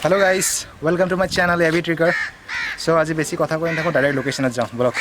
Hello guys, welcome to my channel AV Tricker. So आज बेसी कथा কৈ নাথাকো, ডাইৰেক্ট লোকেশনত যাওঁ বলক।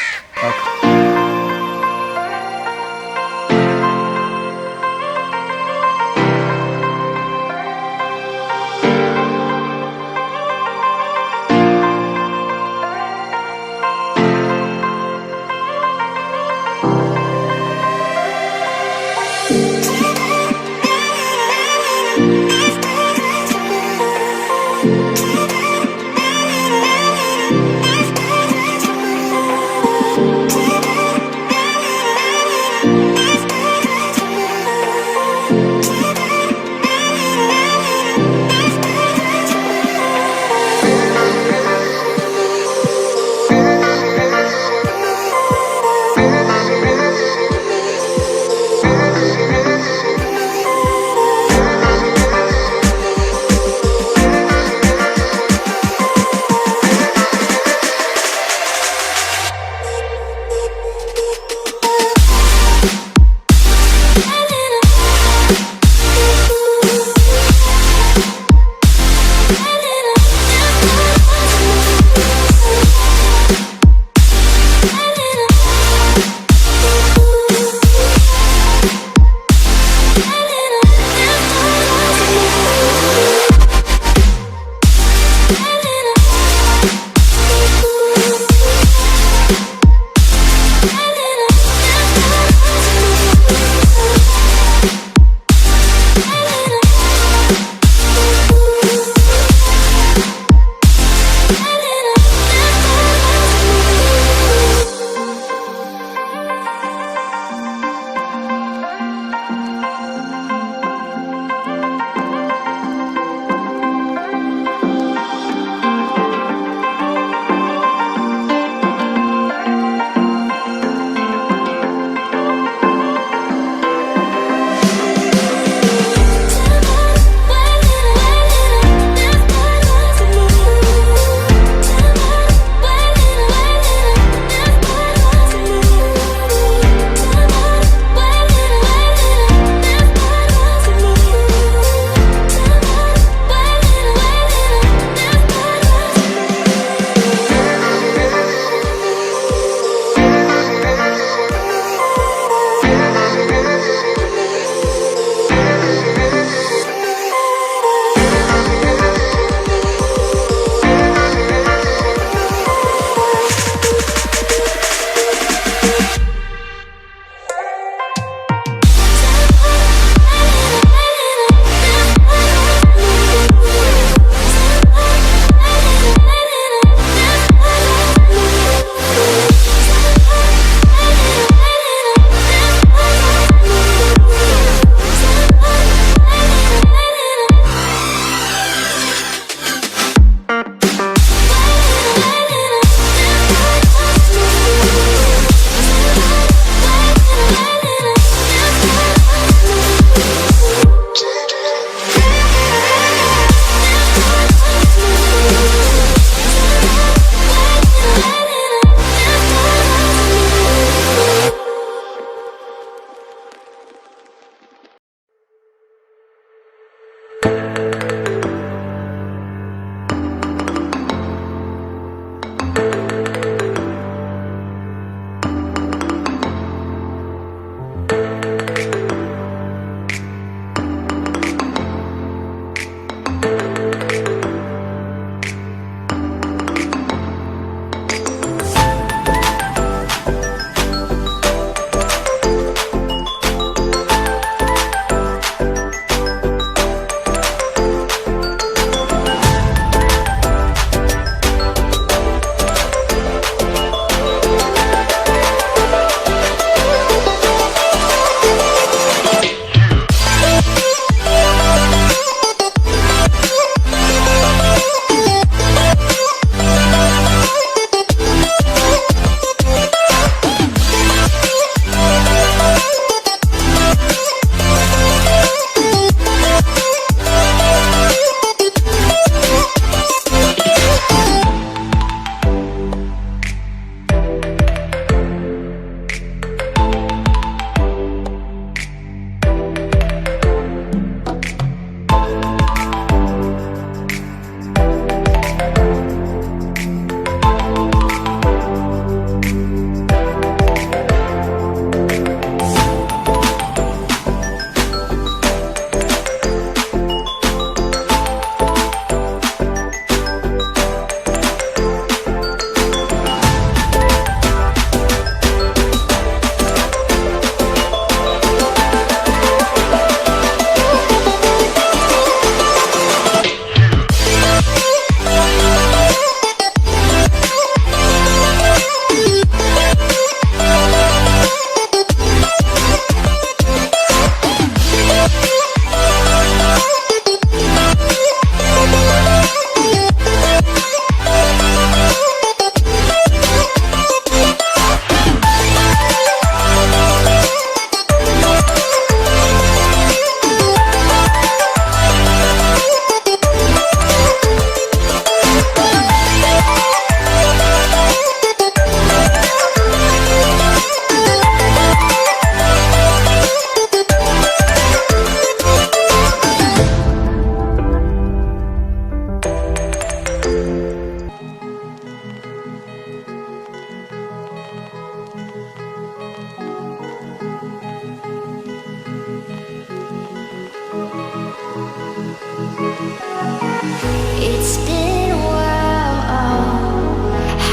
It's been a while,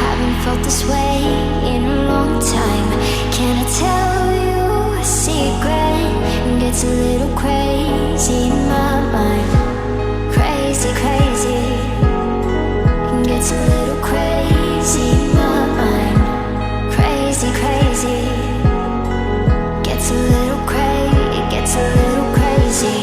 haven't felt this way in a long time. Can I tell you a secret? It gets a little crazy in my mind. Crazy, crazy. It gets a little crazy in my mind. Crazy, crazy. Gets a little crazy. It gets a little crazy.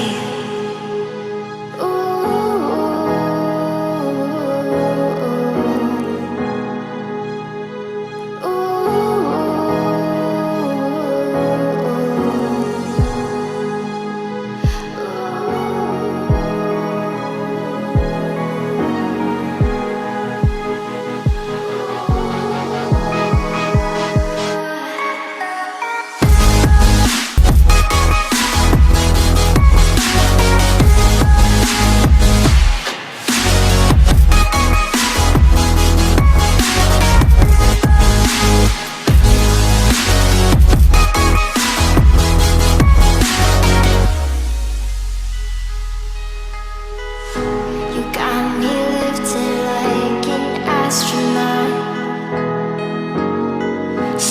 You got me lifted like an astronaut,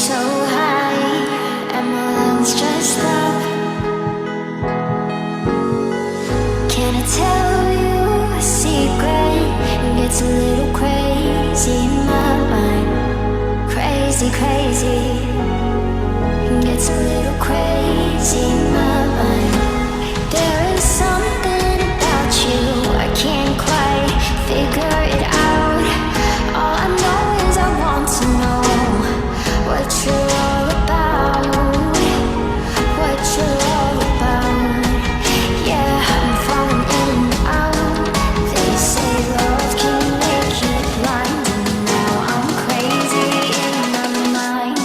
so high, and my lungs just stop. Can I tell you a secret? It gets a little crazy in my mind. Crazy, crazy. It gets a little crazy in my mind. There is something about you, I can't quite figure it out. All I know is I want to know what you're all about. What you're all about. Yeah, I'm falling in and out. They say love can make you blind, and now I'm crazy in my mind.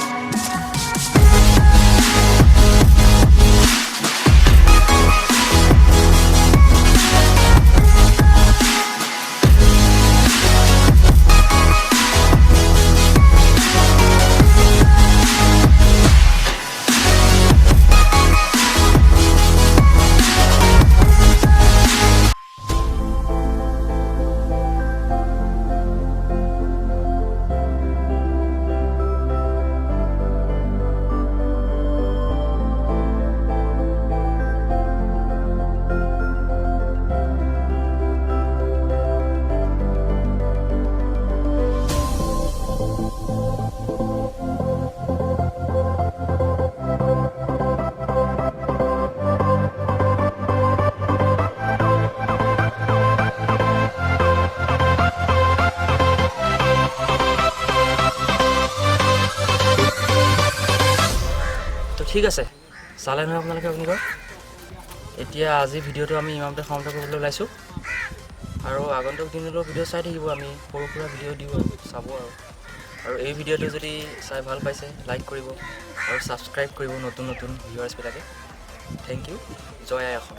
তো ঠিক আছে, চালে নহয় আপোনালোকে অগ্নিগড়। এতিয়া আজি ভিডিঅ'টো আমি ইমানতে সমাপ্ত কৰিবলৈ ওলাইছোঁ, আৰু আগন্তুক দিনলৈও ভিডিঅ' চাই থাকিব। আমি সৰু সুৰা ভিডিঅ' দিওঁ, চাব। আৰু এই ভিডিঅ'টো যদি চাই ভাল পাইছে, লাইক কৰিব আৰু ছাবস্ক্ৰাইব কৰিব নতুন নতুন ভিউৱাৰ্ছবিলাকে। Thank you. জয় আই অসম।